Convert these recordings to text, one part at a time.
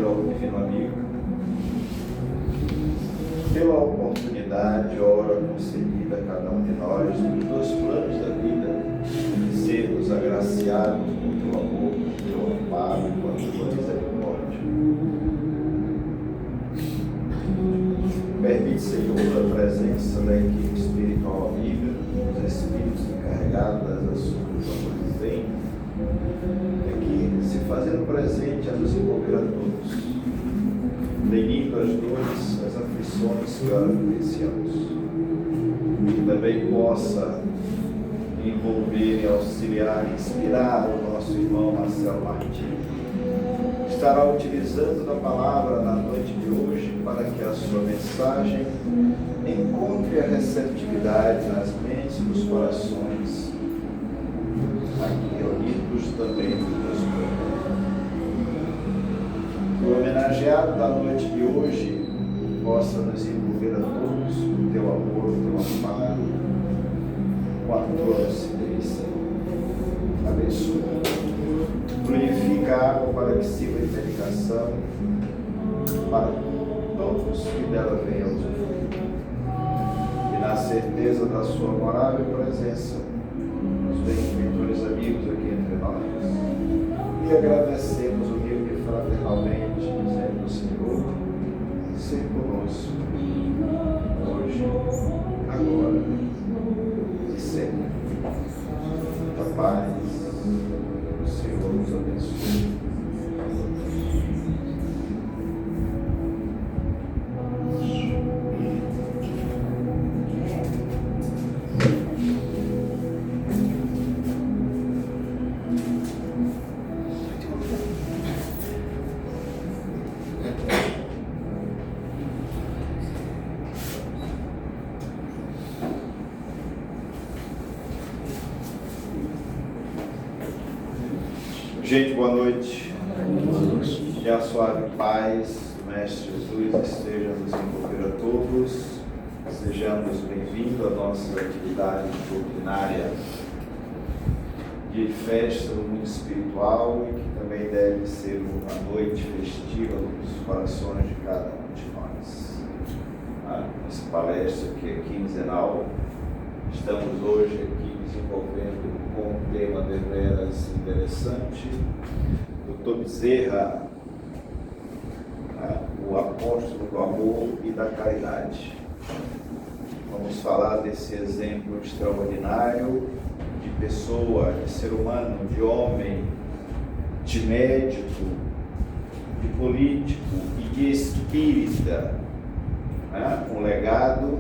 ao divino amigo pela oportunidade, ora concedida a cada um de nós, nos dois planos da vida, de sermos agraciados com teu amor, com teu amparo e com a tua misericórdia. Permite, Senhor, a presença da equipe espiritual amiga, dos espíritos encarregados das ações do bem, aqui se fazendo presente a nos envolver a todos, lenindo as dores, as aflições que ora vivenciamos, que também possa envolver e auxiliar, inspirar o nosso irmão Marcelo Martins. Estará utilizando da palavra na noite de hoje para que a sua mensagem encontre a receptividade nas mentes e nos corações aqui reunidos também nos meus planos. O homenageado da noite de hoje possa nos envolver a todos com teu amor, teu amparo, com a tua lucidez. Abençoa. Purifica a água para que sirva de medicação para todos que dela venham usufruir. E na certeza da sua amorável presença, os benfeitores amigos aqui entre nós, e agradecemos humilde e fraternalmente, dizendo: Senhor, ser conosco, hoje, agora e sempre. A paz, o Senhor nos abençoe. Gente, boa noite. Que a suave paz do Mestre Jesus esteja nos envolver a todos. Sejamos bem-vindos à nossa atividade ordinária de festa no mundo espiritual e que também deve ser uma noite festiva nos corações de cada um de nós. Essa palestra que é quinzenal, estamos hoje aqui desenvolvendo com um tema deveras interessante, Dr. Bezerra, o apóstolo do amor e da caridade. Vamos falar desse exemplo extraordinário de pessoa, de ser humano, de homem, de médico, de político e de espírita, um legado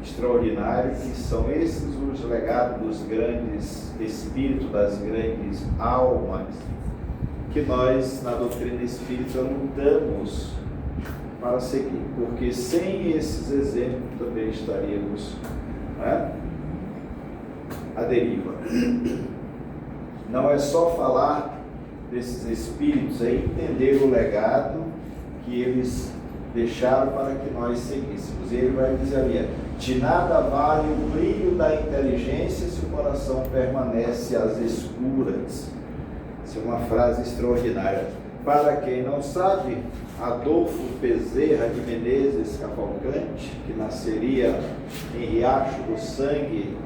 extraordinário, que são esses os legados dos grandes espíritos, das grandes almas, que nós na doutrina espírita lutamos para seguir, porque sem esses exemplos também estaríamos à deriva. Não é só falar desses espíritos, é entender o legado que eles deixaram para que nós seguíssemos. E ele vai dizer ali: de nada vale o brilho da inteligência se o coração permanece às escuras. Essa é uma frase extraordinária. Para quem não sabe, Adolfo Bezerra de Menezes Cavalcante, que nasceria em Riacho do Sangue,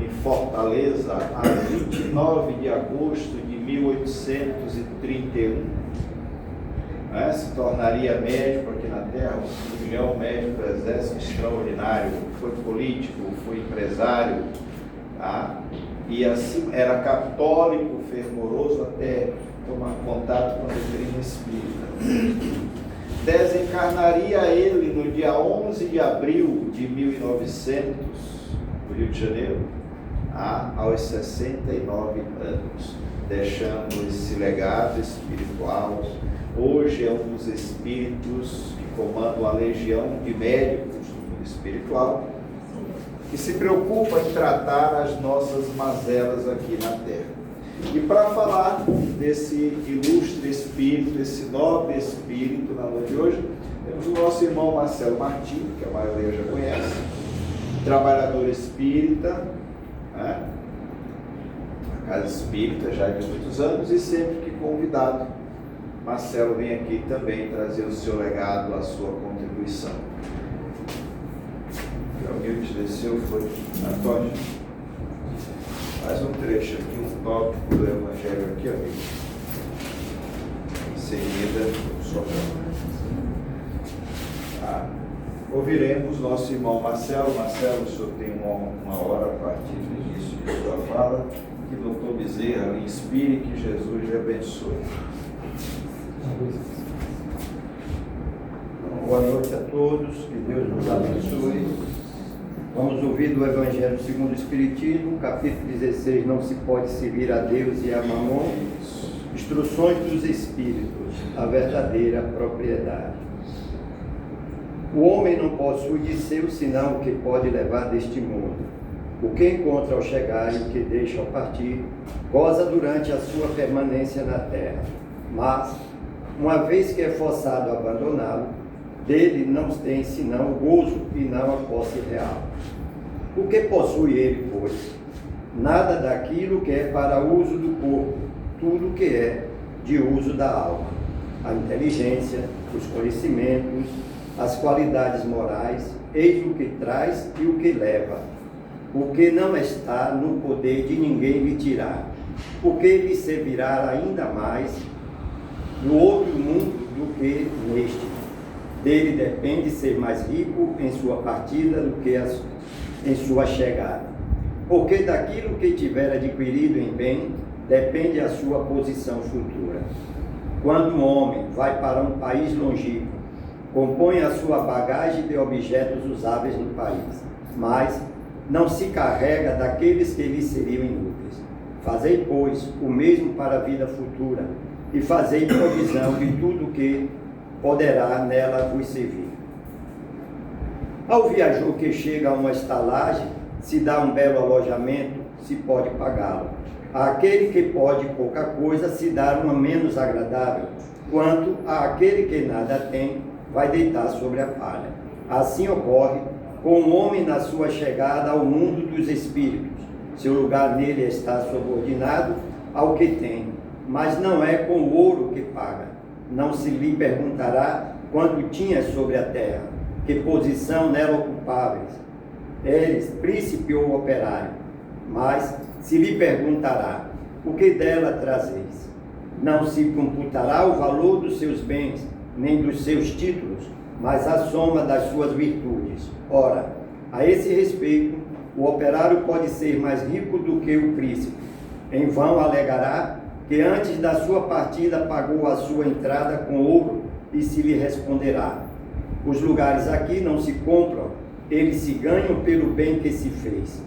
em Fortaleza, a 29 de agosto de 1831, se tornaria médico aqui na Terra, um cirurgião médico do exército extraordinário, foi político, foi empresário, e assim era católico, fervoroso, até tomar contato com a doutrina espírita. Desencarnaria ele no dia 11 de abril de 1900, no Rio de Janeiro, aos 69 anos, deixando esse legado espiritual. Hoje é um dos espíritos que comandam a legião de médicos do mundo espiritual, que se preocupa em tratar as nossas mazelas aqui na Terra. E para falar desse ilustre espírito, desse nobre espírito na noite de hoje, temos o nosso irmão Marcelo Martins, que a maioria já conhece, trabalhador espírita, a casa espírita já de muitos anos, e sempre que convidado Marcelo vem aqui também trazer o seu legado, a sua contribuição. O Nilton desceu, foi Antônio. Mais um trecho aqui, um tópico do Evangelho aqui, amigo. Em seguida, ouviremos nosso irmão Marcelo. Marcelo, o senhor tem uma hora a partir do início de sua fala. Que doutor Bezerra lhe inspire, que Jesus lhe abençoe. Boa noite a todos, que Deus nos abençoe. Vamos ouvir do Evangelho segundo o Espiritismo, capítulo 16, não se pode servir a Deus e a Mamon. Instruções dos Espíritos, a verdadeira propriedade. O homem não possui de seu senão o que pode levar deste mundo. O que encontra ao chegar e o que deixa ao partir, goza durante a sua permanência na terra. Mas, uma vez que é forçado a abandoná-lo, dele não tem senão o gozo e não a posse real. O que possui ele, pois? Nada daquilo que é para uso do corpo, tudo que é de uso da alma. A inteligência, os conhecimentos, as qualidades morais, eis o que traz e o que leva. O que não está no poder de ninguém lhe tirar. O que lhe servirá ainda mais no outro mundo do que neste. Dele depende ser mais rico em sua partida do que em sua chegada. Porque daquilo que tiver adquirido em bem, depende a sua posição futura. Quando um homem vai para um país longínquo, compõe a sua bagagem de objetos usáveis no país, mas não se carrega daqueles que lhe seriam inúteis. Fazei, pois, o mesmo para a vida futura, e fazei provisão de tudo que poderá nela vos servir. Ao viajor que chega a uma estalagem, se dá um belo alojamento, se pode pagá-lo. Àquele que pode pouca coisa, se dá uma menos agradável, quanto àquele que nada tem, vai deitar sobre a palha. Assim ocorre com o homem na sua chegada ao mundo dos espíritos. Seu lugar nele está subordinado ao que tem, mas não é com o ouro que paga. Não se lhe perguntará quanto tinhas sobre a terra, que posição nela ocupáveis, eres príncipe ou operário, mas se lhe perguntará o que dela trazeis. Não se computará o valor dos seus bens, nem dos seus títulos, mas a soma das suas virtudes. Ora, a esse respeito, o operário pode ser mais rico do que o príncipe. Em vão alegará que antes da sua partida pagou a sua entrada com ouro, e se lhe responderá: os lugares aqui não se compram, eles se ganham pelo bem que se fez.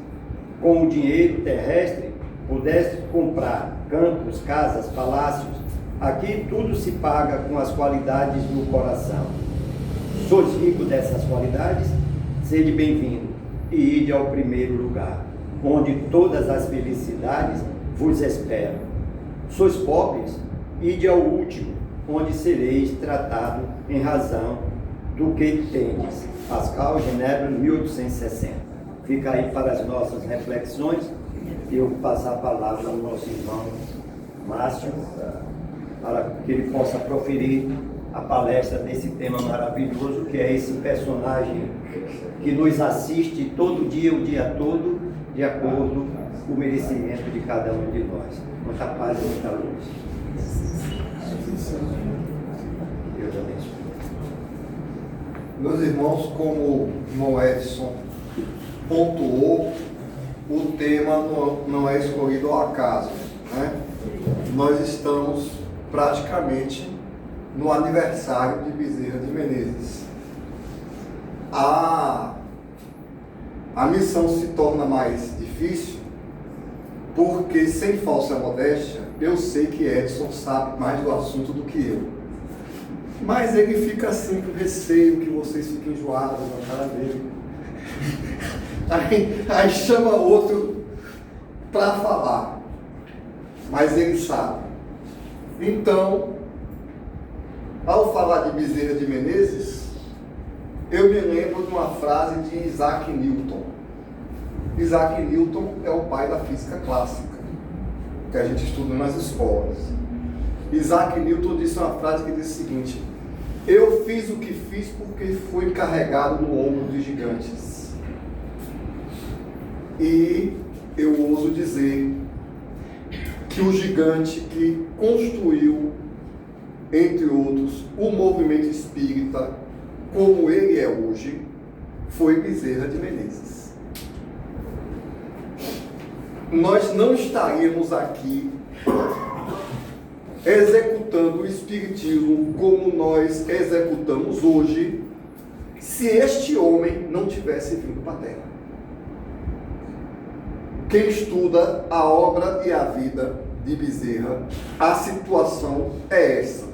Com o dinheiro terrestre pudeste comprar campos, casas, palácios. Aqui tudo se paga com as qualidades do coração. Sois rico dessas qualidades? Sede bem-vindo e ide ao primeiro lugar, onde todas as felicidades vos esperam. Sois pobres? Ide ao último, onde sereis tratado em razão do que tendes. Pascal, Genebra, 1860. Fica aí para as nossas reflexões. Eu vou passar a palavra ao nosso irmão Márcio, para que ele possa proferir a palestra desse tema maravilhoso, que é esse personagem que nos assiste todo dia, o dia todo, de acordo com o merecimento de cada um de nós. Muita paz e muita luz. Deus abençoe. Meus irmãos, como o irmão Edson pontuou, o tema não é escolhido ao acaso, né? Nós estamos praticamente no aniversário de Bezerra de Menezes. A missão se torna mais difícil porque, sem falsa modéstia, eu sei que Edson sabe mais do assunto do que eu. Mas ele fica assim com receio que vocês fiquem enjoados na cara dele. Aí chama outro para falar. Mas ele sabe. Então, ao falar de Bezerra de Menezes, eu me lembro de uma frase de Isaac Newton. Isaac Newton é o pai da física clássica, que a gente estuda nas escolas. Isaac Newton disse uma frase que diz o seguinte: eu fiz o que fiz porque fui carregado no ombro de gigantes. E eu ouso dizer que o gigante que construiu, entre outros, o movimento espírita, como ele é hoje, foi Bezerra de Menezes. Nós não estaríamos aqui executando o espiritismo como nós executamos hoje, se este homem não tivesse vindo para a Terra. Quem estuda a obra e a vida de Bezerra, a situação é essa: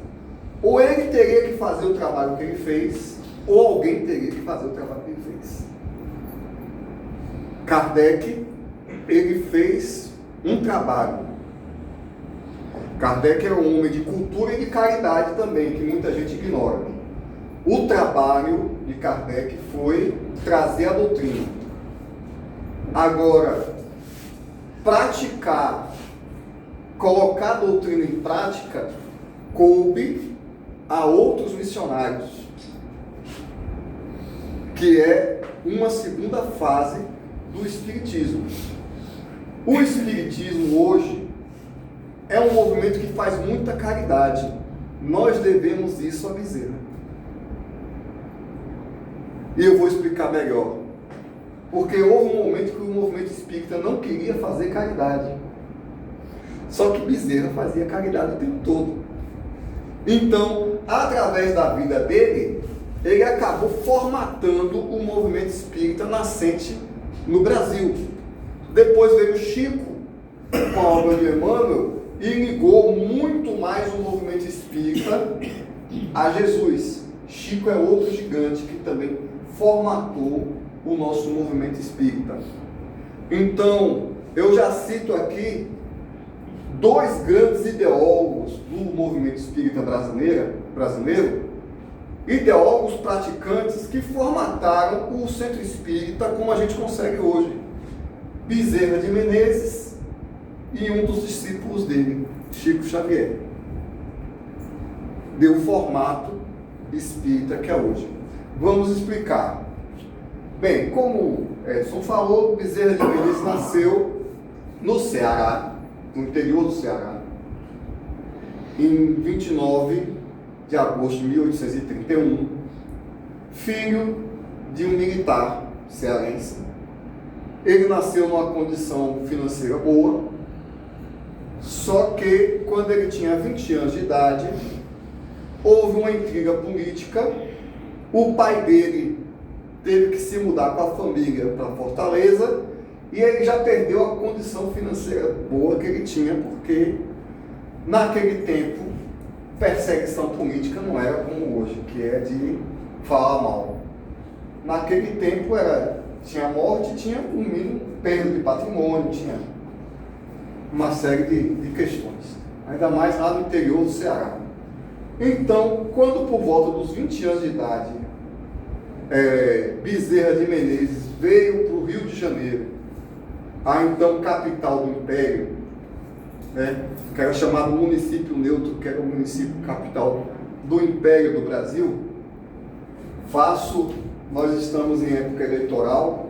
ou ele teria que fazer o trabalho que ele fez, ou alguém teria que fazer o trabalho que ele fez. Kardec, ele fez um trabalho. Kardec é um homem de cultura e de caridade também, que muita gente ignora. O trabalho de Kardec foi trazer a doutrina. Agora, praticar, colocar a doutrina em prática, coube a outros missionários, que é uma segunda fase do Espiritismo. O Espiritismo hoje é um movimento que faz muita caridade. Nós devemos isso a Bezerra. E eu vou explicar melhor. Porque houve um momento que o movimento espírita não queria fazer caridade. Só que Bezerra fazia caridade o tempo todo. Então, através da vida dele, ele acabou formatando o movimento espírita nascente no Brasil. Depois veio Chico, com a obra de Emmanuel, e ligou muito mais o movimento espírita a Jesus. Chico é outro gigante que também formatou o nosso movimento espírita. Então, eu já cito aqui dois grandes ideólogos do movimento espírita brasileiro, ideólogos praticantes que formataram o centro espírita como a gente consegue hoje: Bezerra de Menezes e um dos discípulos dele, Chico Xavier. Deu o formato espírita que é hoje. Vamos explicar. Bem, como Edson falou, Bezerra de Menezes nasceu no Ceará, no interior do Ceará, em 29 de agosto de 1831, filho de um militar cearense. Ele nasceu numa condição financeira boa, só que quando ele tinha 20 anos de idade, houve uma intriga política. O pai dele teve que se mudar com a família para Fortaleza e ele já perdeu a condição financeira boa que ele tinha, porque naquele tempo perseguição política não era como hoje, que é de falar mal. Naquele tempo tinha morte, tinha um mínimo perda de patrimônio, tinha uma série de questões, ainda mais lá no interior do Ceará. Então, quando por volta dos 20 anos de idade, Bezerra de Menezes veio para o Rio de Janeiro, a então capital do Império, que era chamado Município Neutro, que era o município capital do Império do Brasil. Nós estamos em época eleitoral,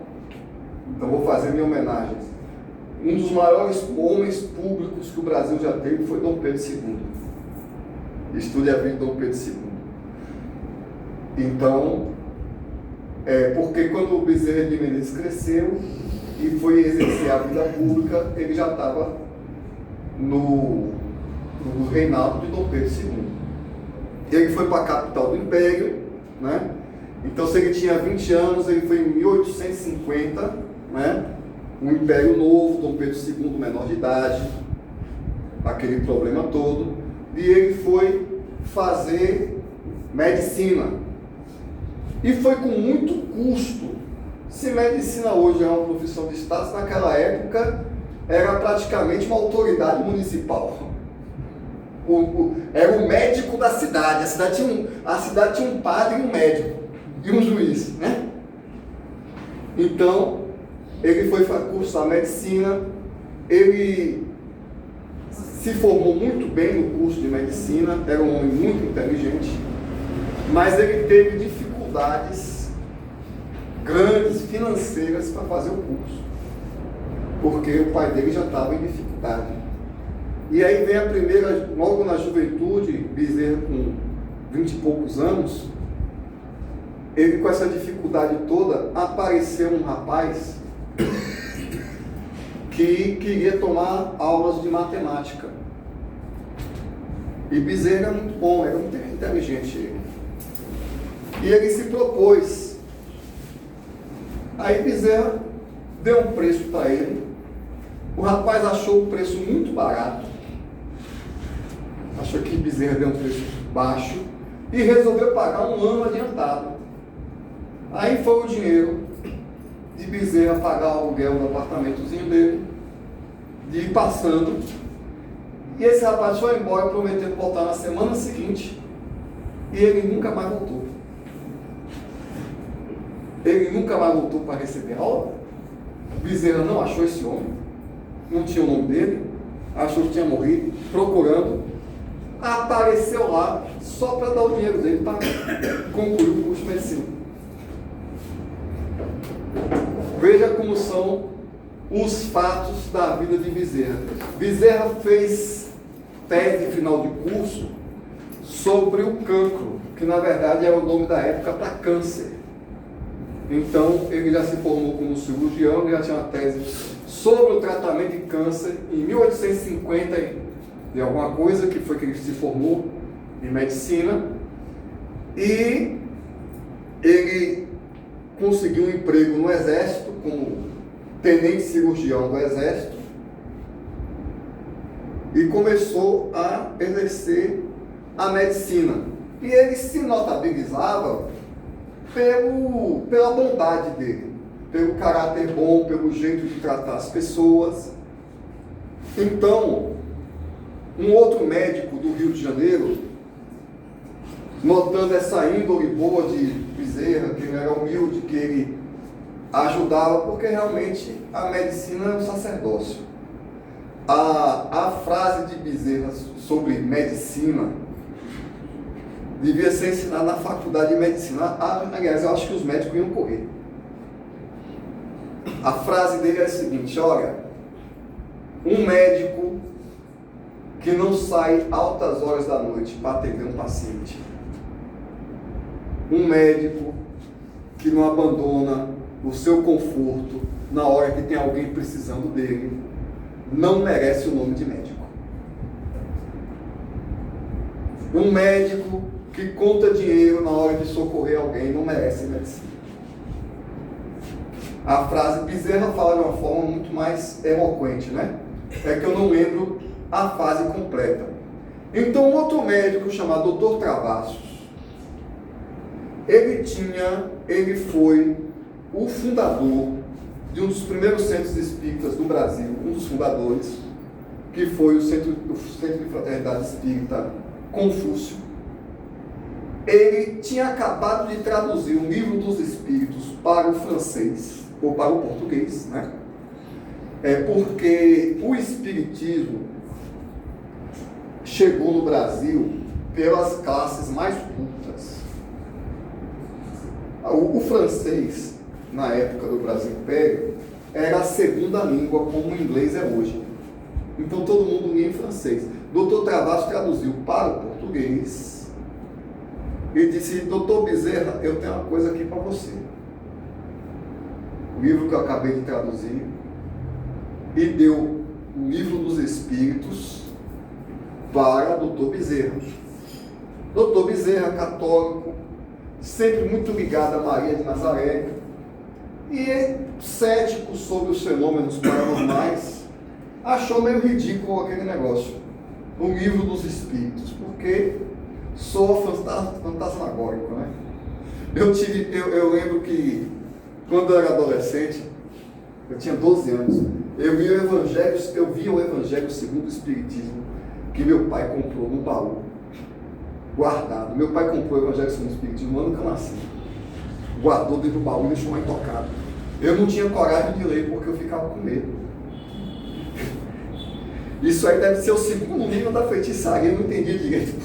então vou fazer minha homenagem. Um dos maiores homens públicos que o Brasil já teve foi Dom Pedro II. Estude a vida de Dom Pedro II. Então, porque quando o Bezerra de Menezes cresceu e foi exercer a vida pública, ele já estava no reinado de Dom Pedro II. Ele foi para a capital do Império, né? Então, se ele tinha 20 anos, ele foi em 1850, né? Um Império novo, Dom Pedro II menor de idade, aquele problema todo, e ele foi fazer medicina. E foi com muito custo. Se medicina hoje é uma profissão de status, naquela época era praticamente uma autoridade municipal. Era o médico da cidade. A cidade tinha um padre e um médico e um juiz, né? Então, ele foi cursar medicina. Ele se formou muito bem no curso de medicina, era um homem muito inteligente, mas ele teve dificuldades grandes, financeiras, para fazer o curso, porque o pai dele já estava em dificuldade. E aí vem a primeira, logo na juventude, Bezerra com 20 e poucos anos, ele com essa dificuldade toda, apareceu um rapaz que queria tomar aulas de matemática. E Bezerra era muito bom, era muito inteligente ele. E ele se propôs. Aí Bezerra deu um preço para ele. O rapaz achou o preço muito barato. Achou que Bezerra deu um preço baixo e resolveu pagar um ano adiantado. Aí foi o dinheiro de Bezerra pagar o aluguel do apartamentozinho dele, de ir passando. E esse rapaz foi embora prometendo voltar na semana seguinte. E ele nunca mais voltou. Ele nunca mais voltou para receber aula. Bezerra não achou esse homem, não tinha o nome dele, achou que tinha morrido, procurando. Apareceu lá só para dar o dinheiro dele para concluir o curso de medicina. Veja como são os fatos da vida de Bezerra. Bezerra fez tese final de curso sobre o cancro, que na verdade era o nome da época para câncer. Então ele já se formou como cirurgião, já tinha uma tese sobre o tratamento de câncer em 1850 de alguma coisa, que foi que ele se formou em medicina, e ele conseguiu um emprego no exército como tenente cirurgião do exército e começou a exercer a medicina. E ele se notabilizava pela bondade dele, pelo caráter bom, pelo jeito de tratar as pessoas. Então, um outro médico do Rio de Janeiro, notando essa índole boa de Bezerra, que ele era humilde, que ele ajudava, porque realmente a medicina é um sacerdócio. A frase de Bezerra sobre medicina devia ser ensinada na faculdade de medicina. Aliás, eu acho que os médicos iam correr. A frase dele é a seguinte: olha, um médico que não sai altas horas da noite para atender um paciente, um médico que não abandona o seu conforto na hora que tem alguém precisando dele, não merece o nome de médico. Um médico que conta dinheiro na hora de socorrer alguém não merece medicina. A frase Bezerra fala de uma forma muito mais eloquente, né? É que eu não lembro a frase completa. Então, outro médico chamado Dr. Travassos, ele foi o fundador de um dos primeiros centros espíritas do Brasil, um dos fundadores, que foi o Centro de Fraternidade Espírita Confúcio. Ele tinha acabado de traduzir o Livro dos Espíritos para o francês, ou para o português, né? Porque o Espiritismo chegou no Brasil pelas classes mais cultas. O francês, na época do Brasil Império, era a segunda língua, como o inglês é hoje. Então todo mundo lia em francês. Dr. Travassos traduziu para o português e disse: Doutor Bezerra, eu tenho uma coisa aqui para você. O livro que eu acabei de traduzir, e deu o Livro dos Espíritos para Dr. Bezerra. Dr. Bezerra, católico, sempre muito ligado a Maria de Nazaré, e cético sobre os fenômenos paranormais, achou meio ridículo aquele negócio, o Livro dos Espíritos, porque sou fantasmagórico, né? Eu lembro que quando eu era adolescente, eu tinha 12 anos, eu via o Evangelho segundo o Espiritismo, que meu pai comprou no baú, guardado. Meu pai comprou o Evangelho segundo o Espiritismo no ano que eu nasci, guardou dentro do baú e deixou lá intocado. Eu não tinha coragem de ler porque eu ficava com medo. Isso aí deve ser o segundo livro da feitiçaria, eu não entendi direito.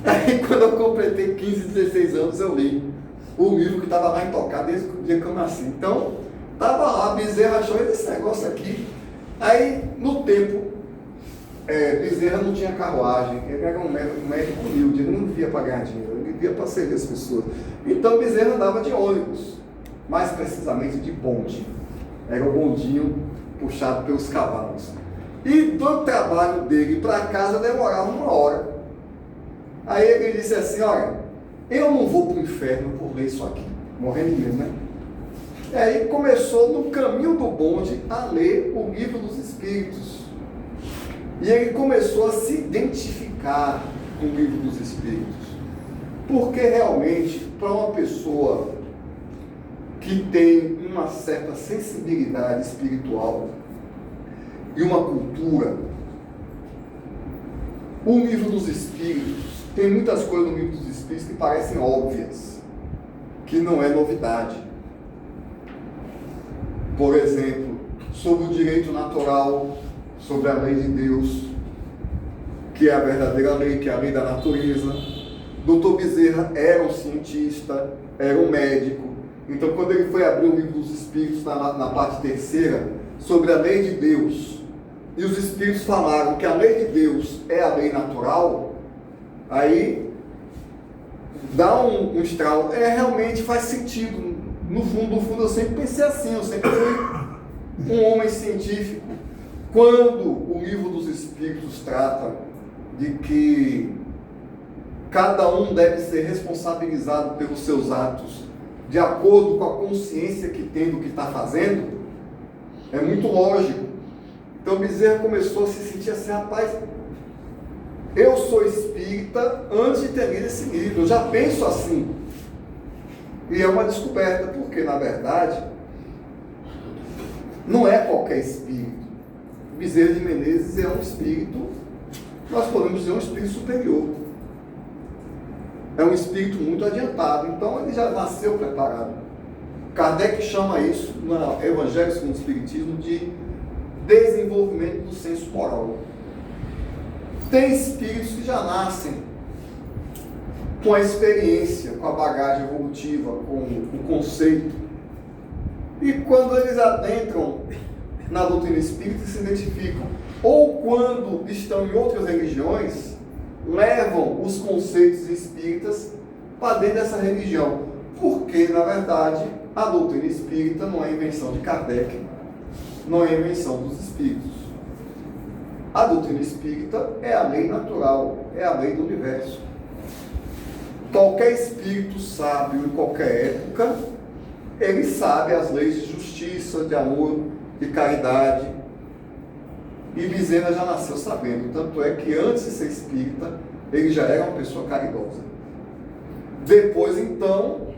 Aí quando eu completei 15, 16 anos, eu li o livro que estava lá intocado desde o dia que eu nasci. Então, estava lá, Bezerra achou esse negócio aqui. Aí, no tempo, Bezerra não tinha carruagem, ele era um médico humilde, ele não vivia para ganhar dinheiro, ele vivia para servir as pessoas. Então, Bezerra andava de ônibus, mais precisamente de bonde. Era o bondinho puxado pelos cavalos. E do trabalho dele para casa demorava 1 hora. Aí ele disse assim, olha, eu não vou para o inferno por ler isso aqui, morrendo de medo, né? E aí começou no caminho do bonde a ler o livro dos Espíritos. E ele começou a se identificar com o livro dos Espíritos. Porque realmente, para uma pessoa que tem uma certa sensibilidade espiritual e uma cultura, o livro dos Espíritos, tem muitas coisas no livro dos Espíritos que parecem óbvias, que não é novidade. Por exemplo, sobre o direito natural, sobre a lei de Deus, que é a verdadeira lei, que é a lei da natureza. Dr. Bezerra era um cientista, era um médico. Então, quando ele foi abrir o livro dos Espíritos, na parte terceira, sobre a lei de Deus, e os Espíritos falaram que a lei de Deus é a lei natural, aí dá um estralo. Realmente faz sentido. No fundo, eu sempre pensei assim, eu sempre fui um homem científico. Quando o livro dos Espíritos trata de que cada um deve ser responsabilizado pelos seus atos, de acordo com a consciência que tem do que está fazendo, é muito lógico. Então Bezerra começou a se sentir assim, rapaz, eu sou espírita antes de ter lido esse livro, eu já penso assim. E é uma descoberta, porque na verdade não é qualquer espírito. Bezerra de Menezes é um espírito, nós podemos dizer um espírito superior. É um espírito muito adiantado, então ele já nasceu preparado. Kardec chama isso, no Evangelho segundo o Espiritismo, de desenvolvimento do senso moral. Tem espíritos que já nascem com a experiência, com a bagagem evolutiva, com o conceito. E quando eles adentram na doutrina espírita, se identificam. Ou quando estão em outras religiões, levam os conceitos espíritas para dentro dessa religião. Porque, na verdade, a doutrina espírita não é invenção de Kardec, não é invenção dos espíritos. A doutrina espírita é a lei natural, é a lei do universo. Qualquer espírito sábio em qualquer época, ele sabe as leis de justiça, de amor, de caridade. E Bezerra já nasceu sabendo, tanto é que antes de ser espírita, ele já era uma pessoa caridosa. Depois, então,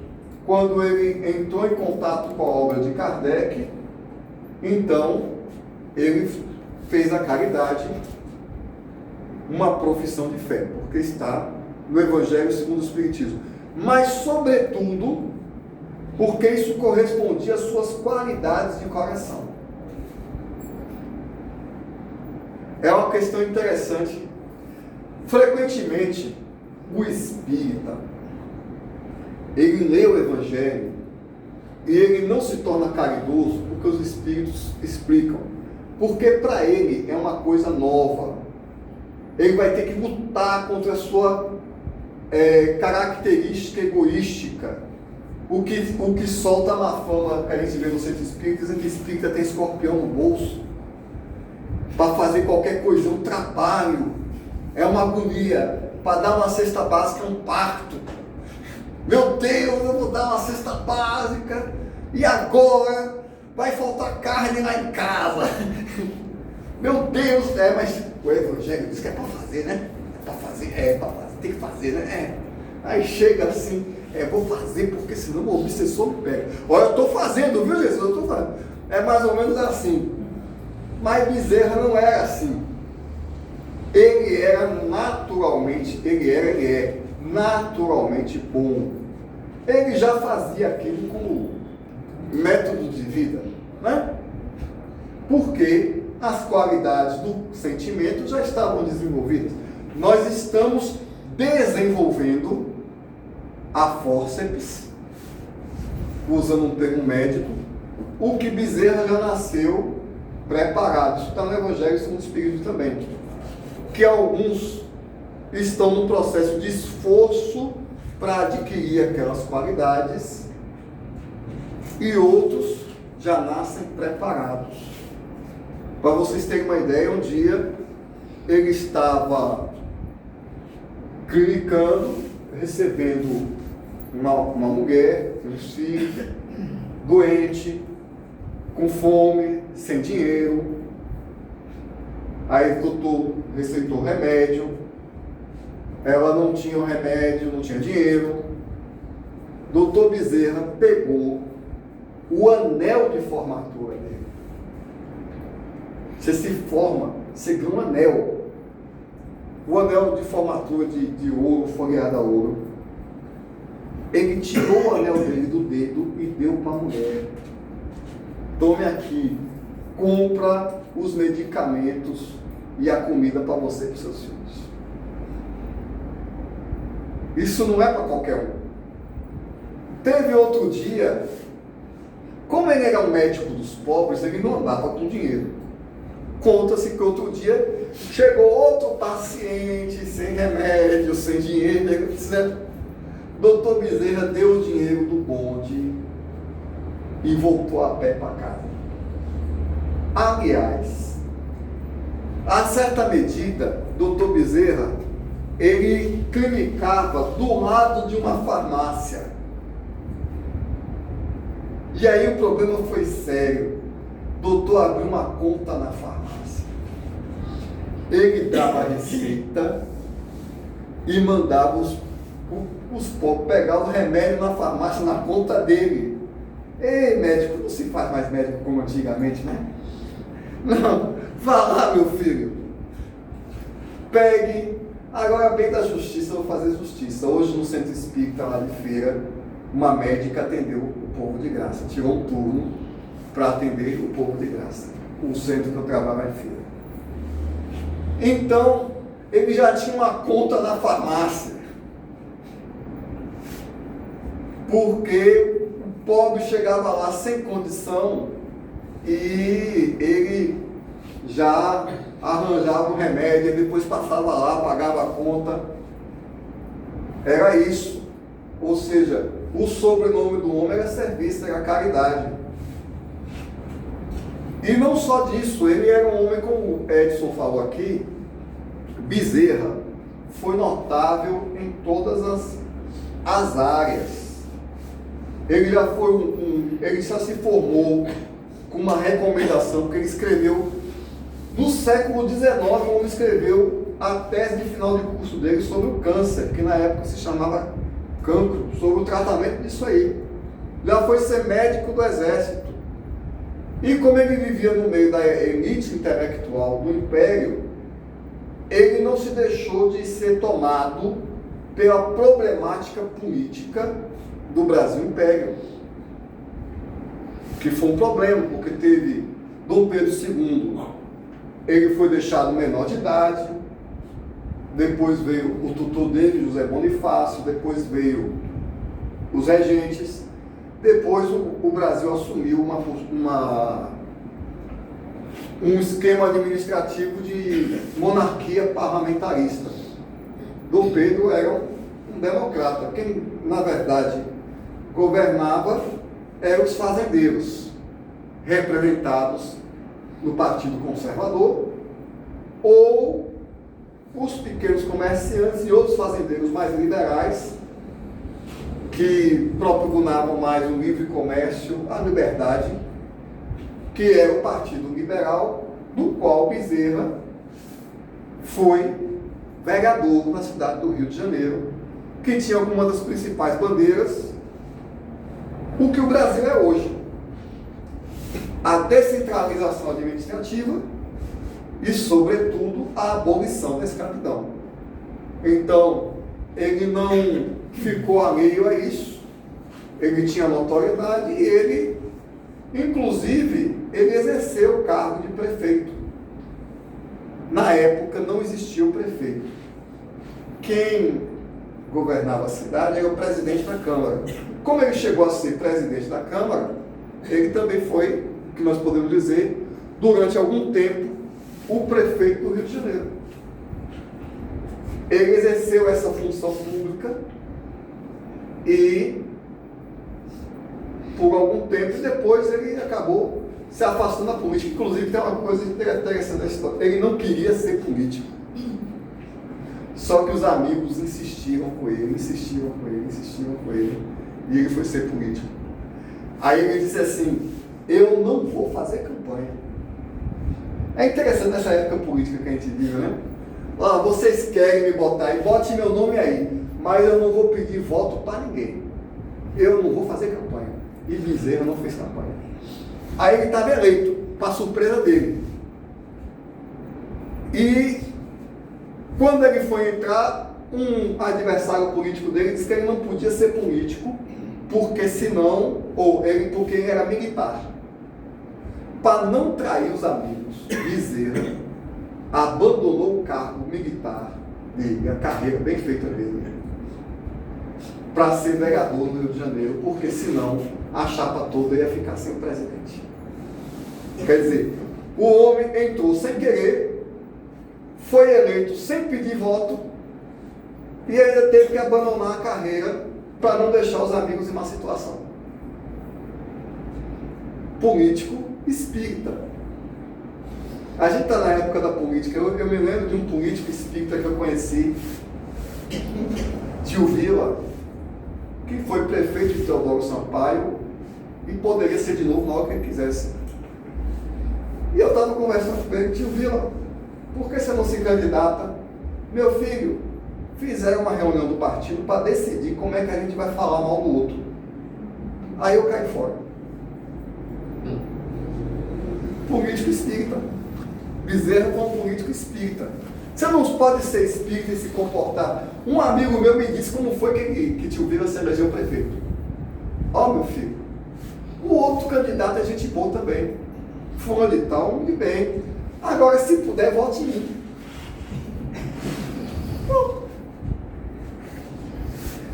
quando ele entrou em contato com a obra de Kardec, então ele fez a caridade uma profissão de fé, porque está no Evangelho segundo o Espiritismo. Mas, sobretudo, porque isso correspondia às suas qualidades de coração. É uma questão interessante. Frequentemente, o espírita, ele lê o Evangelho e ele não se torna caridoso porque os espíritos explicam. Porque para ele é uma coisa nova. Ele vai ter que lutar contra a sua característica egoística. O que solta a má fama que a gente vê no centro espírita, dizendo que espírita tem escorpião no bolso para fazer qualquer coisa, um trabalho, é uma agonia. Para dar uma cesta básica é um parto. Meu Deus, eu vou dar uma cesta básica e agora vai faltar carne lá em casa. Meu Deus, mas o Evangelho diz que é para fazer, né? É para fazer, tem que fazer, né? Aí chega assim, vou fazer porque senão o obsessor me pega. Olha, eu estou fazendo, viu, Jesus? Eu estou fazendo. É mais ou menos assim. Mas Bezerra não era assim. Ele era naturalmente, ele é naturalmente bom. Ele já fazia aquilo como método de vida, né? Porque as qualidades do sentimento já estavam desenvolvidas. Nós estamos desenvolvendo a fórceps, usando um termo médico, o que Bezerra já nasceu preparado. Isso está no Evangelho segundo o Espírito também. Que alguns estão no processo de esforço para adquirir aquelas qualidades e outros já nascem preparados. Para vocês terem uma ideia, um dia ele estava clinicando, recebendo uma mulher, um filho, doente, com fome, sem dinheiro. Aí o doutor receitou remédio, ela não tinha o remédio, não tinha dinheiro. Doutor Bezerra pegou o anel de formatura dele. Você se forma, você ganha um anel. O anel de formatura de ouro, folheado a ouro. Ele tirou o anel dele do dedo e deu para a mulher. Tome aqui, compra os medicamentos e a comida para você e para os seus filhos. Isso não é para qualquer um. Teve outro dia, como ele era um médico dos pobres, ele não andava com dinheiro. Conta-se que outro dia chegou outro paciente sem remédio, sem dinheiro, ele disse, doutor Bezerra deu o dinheiro do bonde e voltou a pé para casa. Aliás, a certa medida, doutor Bezerra, ele clinicava do lado de uma farmácia. E aí o problema foi sério. O doutor abriu uma conta na farmácia. Ele dava a receita e mandava os pobres pegar o remédio na farmácia, na conta dele. Ei, médico, não se faz mais médico como antigamente, né? Não, vá lá, meu filho. Pegue. Agora, bem da justiça, eu vou fazer justiça. Hoje, no centro espírita lá de feira, uma médica atendeu o povo de graça. Tirou um turno para atender o povo de graça. O centro que eu trabalho em feira. Então, ele já tinha uma conta na farmácia. Porque o pobre chegava lá sem condição e ele já arranjava o remédio, e depois passava lá, pagava a conta. Era isso. Ou seja, o sobrenome do homem era serviço, era caridade. E não só disso, ele era um homem, como o Edson falou aqui, Bezerra foi notável em todas as áreas. Ele já foi ele já se formou com uma recomendação, porque ele escreveu, no século XIX, o homem escreveu a tese de final de curso dele sobre o câncer, que na época se chamava cancro, sobre o tratamento disso aí. Já foi ser médico do exército. E como ele vivia no meio da elite intelectual do império, ele não se deixou de ser tomado pela problemática política do Brasil Império, que foi um problema, porque teve Dom Pedro II, ele foi deixado menor de idade, depois veio o tutor dele, José Bonifácio, depois veio os regentes, depois o Brasil assumiu um esquema administrativo de monarquia parlamentarista. Dom Pedro era um democrata. Quem, na verdade, governava eram os fazendeiros, representados no Partido Conservador, ou os pequenos comerciantes e outros fazendeiros mais liberais, que propugnavam mais o livre comércio, a liberdade, que era o Partido Liberal, do qual Bezerra foi vereador na cidade do Rio de Janeiro, que tinha como uma das principais bandeiras o que o Brasil é hoje: a descentralização administrativa e, sobretudo, a abolição da escravidão. Então, ele não ficou alheio a isso, ele tinha notoriedade e ele, inclusive, ele exerceu o cargo de prefeito Na época não existia o prefeito. Quem governava a cidade era o presidente da Câmara. Como ele chegou a ser presidente da Câmara, ele também foi, o que nós podemos dizer, durante algum tempo, o prefeito do Rio de Janeiro. Ele exerceu essa função pública e, por algum tempo, depois ele acabou se afastando da política. Inclusive, tem uma coisa interessante da história. Ele não queria ser político. Só que os amigos insistiram com ele, e ele foi ser político. Aí ele disse assim: eu não vou fazer campanha. É interessante nessa época política que a gente vive, né? Ah, vocês querem me botar aí, bote meu nome aí, mas eu não vou pedir voto para ninguém. Eu não vou fazer campanha. E Bezerra não fez campanha. Aí ele estava eleito, para surpresa dele. E quando ele foi entrar, um adversário político dele disse que ele não podia ser político, porque senão, porque ele era militar. Para não trair os amigos, Bezerra abandonou o cargo militar dele, a carreira bem feita dele, para ser vereador no Rio de Janeiro, porque senão a chapa toda ia ficar sem o presidente. Quer dizer, o homem entrou sem querer, foi eleito sem pedir voto e ainda teve que abandonar a carreira para não deixar os amigos em má situação. Político espírita. A gente está na época da política. Eu me lembro de um político espírita que eu conheci, Tio Vila, que foi prefeito de Teodoro Sampaio e poderia ser de novo na hora que ele quisesse. E eu estava conversando com ele: Tio Vila, por que você não se candidata? Meu filho, fizeram uma reunião do partido para decidir como é que a gente vai falar mal do outro. Aí eu caí fora. Político espírita. Bezerra foi um político espírita. Você não pode ser espírita e se comportar. Um amigo meu me disse como foi que Tio Vila se elegeu prefeito. Ó, meu filho, o outro candidato é gente boa também. Fulano de tal, muito bem. Agora, se puder, vote em mim. Bom.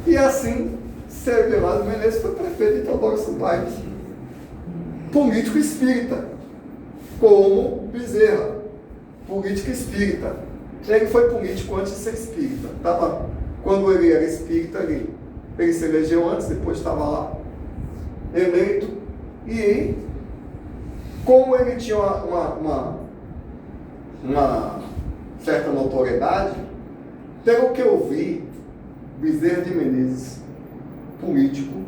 E assim, Sérgio Gelado Menezes foi prefeito de Teodoro Sampaio. Político espírita. Como Bezerra, político espírita. Ele foi político antes de ser espírita. Quando ele era espírita, ele se elegeu antes, depois estava lá, eleito. E como ele tinha uma certa notoriedade, pelo que eu vi, Bezerra de Menezes, político,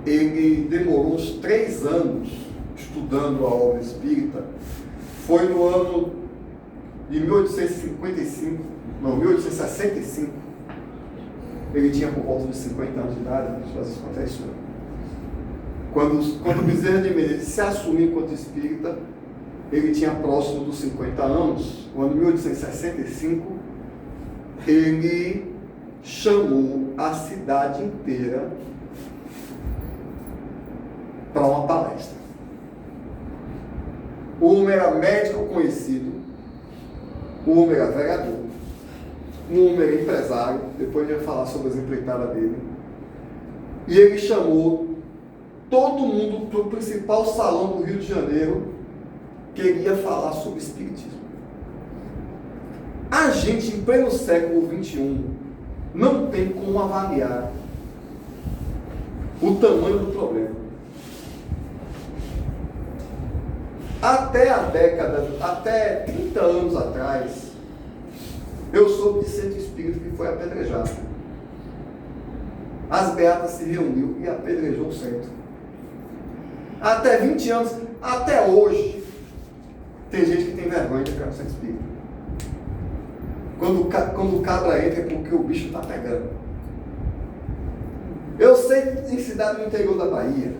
ele demorou uns 3 anos estudando a obra espírita. Foi no ano de 1865, ele tinha por volta de 50 anos de idade, isso acontece. Quando Bezerra de Menezes se assumiu enquanto espírita, ele tinha próximo dos 50 anos. No ano de 1865, ele chamou a cidade inteira para uma palestra. O homem era médico conhecido, o homem era vereador, o homem era empresário, depois a gente vai falar sobre as empreitadas dele. E ele chamou todo mundo para o principal salão do Rio de Janeiro, que ele ia falar sobre espiritismo. A gente, em pleno século XXI, não tem como avaliar o tamanho do problema. Até 30 anos atrás, eu soube de centro espírita que foi apedrejado. As beatas se reuniu e apedrejou o centro. Até 20 anos, até hoje, tem gente que tem vergonha de entrar no centro espírita. Quando o cabra entra é porque o bicho está pegando. Eu sei em cidade no interior da Bahia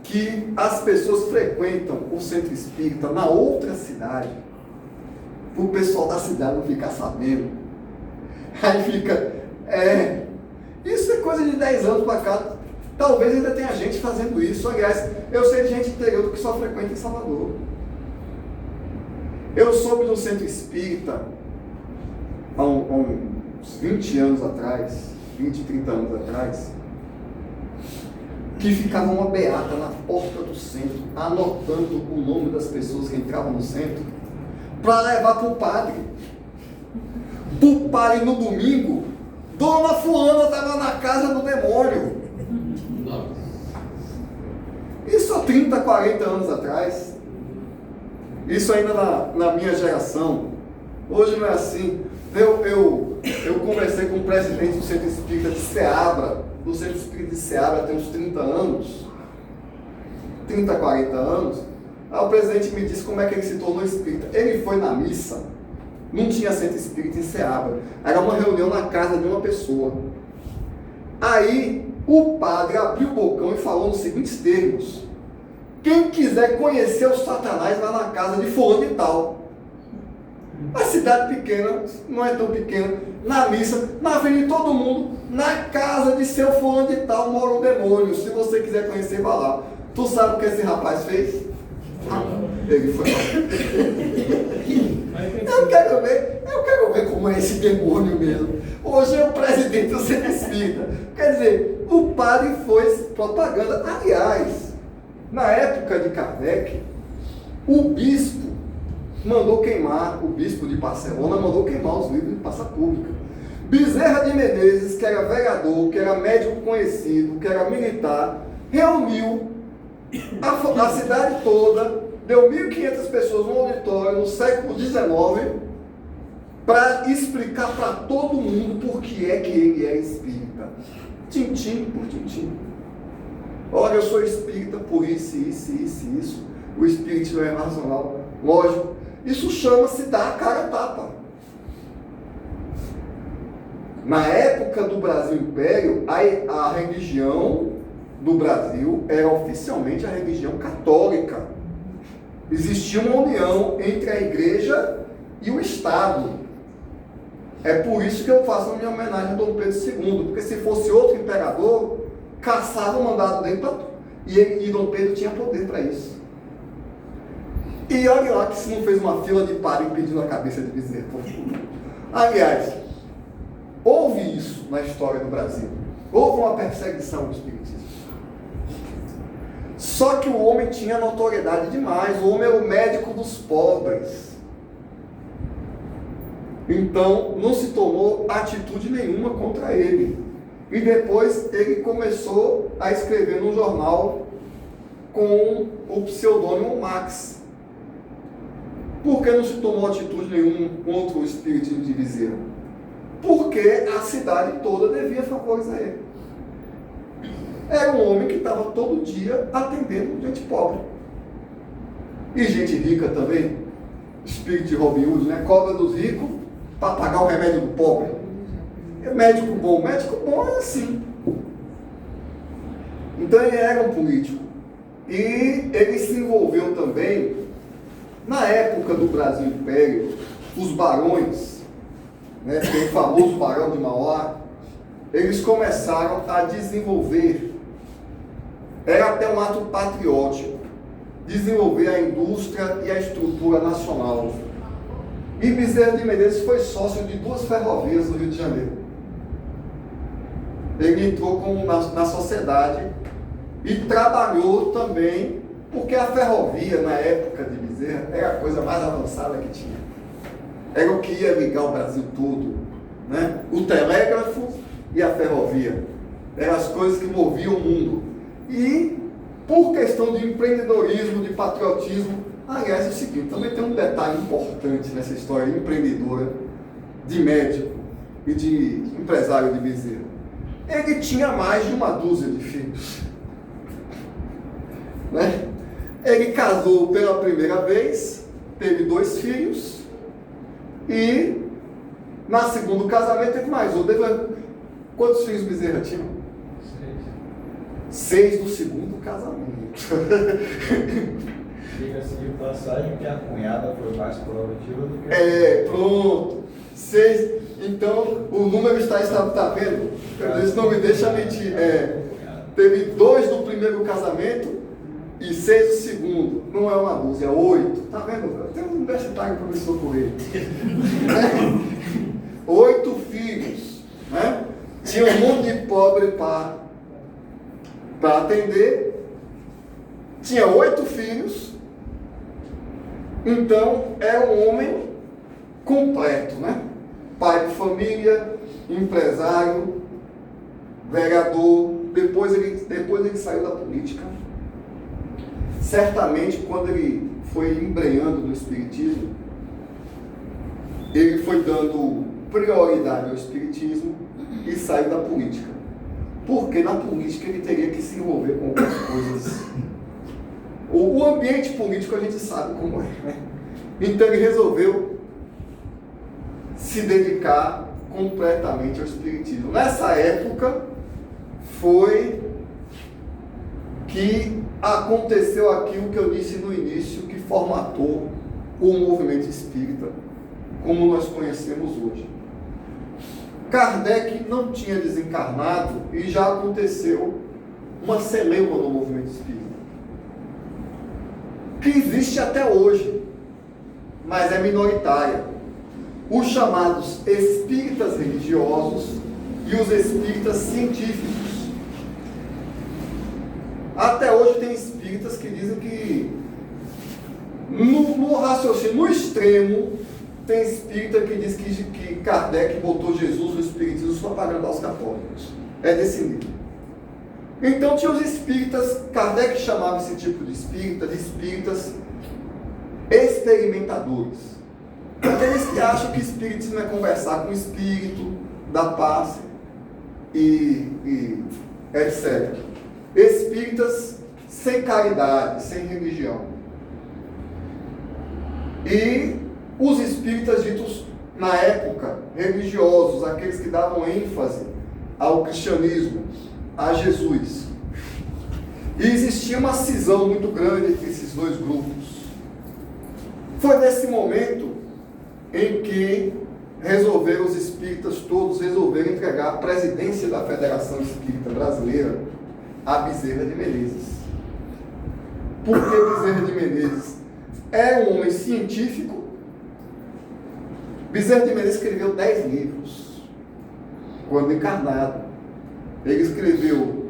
que as pessoas frequentam o centro espírita na outra cidade, para o pessoal da cidade não ficar sabendo. Aí fica, isso é coisa de 10 anos para cá. Talvez ainda tenha gente fazendo isso. Aliás, eu sei de gente interior que só frequenta em Salvador. Eu soube de um centro espírita há uns 20 anos atrás, 20, 30 anos atrás, que ficava uma beata na porta do centro, anotando o nome das pessoas que entravam no centro, para levar para o padre. O padre no domingo, Dona Fulana estava na casa do demônio. Isso há 30, 40 anos atrás. Isso ainda na minha geração. Hoje não é assim. Eu conversei com o presidente do Centro Espírita de Ceabra, do Centro Espírita de Ceabra tem uns 30 anos, 30, 40 anos. Aí o presidente me disse como é que ele se tornou espírita. Ele foi na missa, não tinha Centro Espírita em Ceabra, era uma reunião na casa de uma pessoa. Aí o padre abriu o bocão e falou nos seguintes termos: quem quiser conhecer o Satanás vai na casa de fulano e tal. A cidade pequena, não é tão pequena, na missa, na frente de todo mundo, na casa de seu fulano de tal mora um demônio. Se você quiser conhecer, vá lá. Tu sabe o que esse rapaz fez? Ele foi lá. Eu quero ver como é esse demônio mesmo. Hoje é o presidente do Centro Espírita. Quer dizer, o padre foi propaganda. Aliás, na época de Kardec, o bispo mandou queimar, o bispo de Barcelona mandou queimar os livros de praça pública. Bezerra de Menezes, que era vereador, que era médico conhecido, que era militar, reuniu a cidade toda, deu 1.500 pessoas no auditório no século XIX para explicar para todo mundo por que é que ele é espírita. Tintim por tintim. Olha, eu sou espírita por isso. O espírito é racional. Lógico. Isso chama-se dar a cara a tapa. Na época do Brasil Império, a religião do Brasil era oficialmente a religião católica. Existia uma união entre a igreja e o Estado. É por isso que eu faço a minha homenagem a Dom Pedro II, porque se fosse outro imperador, caçava o mandado dele e Dom Pedro tinha poder para isso. E olha lá que se não fez uma fila de padre impedindo a cabeça de Bezerra. Aliás, houve isso na história do Brasil. Houve uma perseguição do espiritismo. Só que o homem tinha notoriedade demais. O homem era o médico dos pobres. Então, não se tomou atitude nenhuma contra ele. E depois ele começou a escrever num jornal com o pseudônimo Max. Por que não se tomou atitude nenhuma contra o espiritismo de Bezerra? Porque a cidade toda devia favores a ele. Era um homem que estava todo dia atendendo gente pobre. E gente rica também. Espírito de Robin Hood, né? Cobra dos ricos para pagar o remédio do pobre. É médico bom é assim. Então ele era um político. E ele se envolveu também. Na época do Brasil Império, os barões, né, tem o famoso Barão de Mauá, eles começaram a desenvolver, era até um ato patriótico, desenvolver a indústria e a estrutura nacional. E Bezerra de Menezes foi sócio de 2 ferrovias do Rio de Janeiro. Ele entrou na sociedade e trabalhou também, porque a ferrovia, na época de Bezerra, era a coisa mais avançada que tinha. Era o que ia ligar o Brasil todo, né? O telégrafo e a ferrovia. Eram as coisas que moviam o mundo. E, por questão de empreendedorismo, de patriotismo, aliás, é o seguinte, também tem um detalhe importante nessa história empreendedora, de médico e de empresário de Bezerra. Ele tinha mais de 1 dúzia de filhos. Né? Ele casou pela primeira vez, teve 2 filhos, e na segundo casamento teve mais um. Quantos filhos Bezerra tinha? 6 do segundo casamento. Diga-se de passagem que a cunhada foi mais produtiva do que... Pronto. 6. Então, o número está vendo? Isso não me deixa mentir. Teve 2 do primeiro casamento e 6 o segundo. Não é uma dúzia, é 8. Tá vendo? Tem um universitário para me socorrer. 8 filhos. Né? Tinha um monte de pobre para atender. Tinha 8 filhos. Então, era um homem completo, né? Pai de família, empresário, vereador. Depois ele saiu da política. Certamente, quando ele foi embrenhando no espiritismo, ele foi dando prioridade ao espiritismo e saiu da política. Porque na política ele teria que se envolver com outras coisas. O ambiente político a gente sabe como é, né? Então ele resolveu se dedicar completamente ao espiritismo. Nessa época foi que aconteceu aquilo que eu disse no início, que formatou o movimento espírita como nós conhecemos hoje. Kardec não tinha desencarnado e já aconteceu uma celeuma no movimento espírita, que existe até hoje, mas é minoritária. Os chamados espíritas religiosos e os espíritas científicos. Até hoje tem espíritas que dizem que no raciocínio, no extremo, tem espírita que diz que Kardec botou Jesus no espiritismo só para agradar os católicos. É desse nível. Então tinha os espíritas, Kardec chamava esse tipo de espíritas experimentadores. Aqueles que acham que espiritismo é conversar com o espírito, dar passe e etc. Espíritas sem caridade, sem religião. E os espíritas ditos, na época, religiosos, aqueles que davam ênfase ao cristianismo, a Jesus. E existia uma cisão muito grande entre esses dois grupos. Foi nesse momento em que os espíritas todos resolveram entregar a presidência da Federação Espírita Brasileira a Bezerra de Menezes. Por que Bezerra de Menezes? É um homem científico. Bezerra de Menezes escreveu 10 livros quando encarnado. Ele escreveu